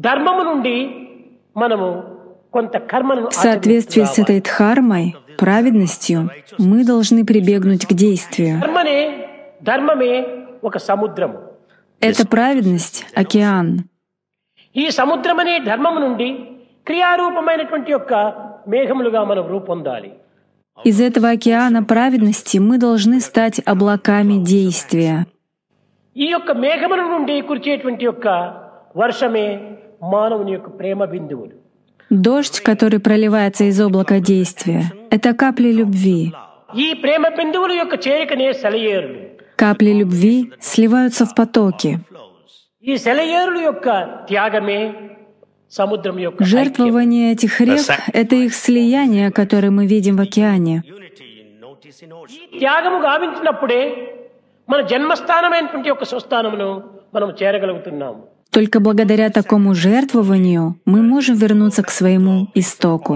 ధర్మము నుండి మనము కొంత కర్మను В соответствии с этой дхармой, праведностью, мы должны прибегнуть к действию. ధర్మమే ఒక సముద్రము. Эта праведность — океан. ఈ సముద్రమనే ధర్మము నుండి క్రియారూపమైనటువంటి యొక్క మేఘములుగా మనం రూపొందాలి. Из этого океана праведности мы должны стать облаками действия. ఈ యొక్క మేఘముల నుండి కురిచేటువంటి యొక్క వర్షమే మానవుని యొక్క ప్రేమ బిందువులు. Дождь, который проливается из облака действия, — это капли любви. ఈ ప్రేమ బిందువుల యొక్క చేరికనే సెలయేరులు. Капли любви сливаются в потоки. ఈ సెలయేరుల యొక్క త్యాగమే సముద్రం యొక్క ఐక్యం. Жертвование этих рек — это их слияние, которое мы видим в океане. త్యాగము గావించినప్పుడే మన జన్మస్థానమైనటువంటి యొక్క స్వస్థానమును మనం చేరగలుగుతున్నాము. Только благодаря такому жертвованию мы можем вернуться к своему истоку.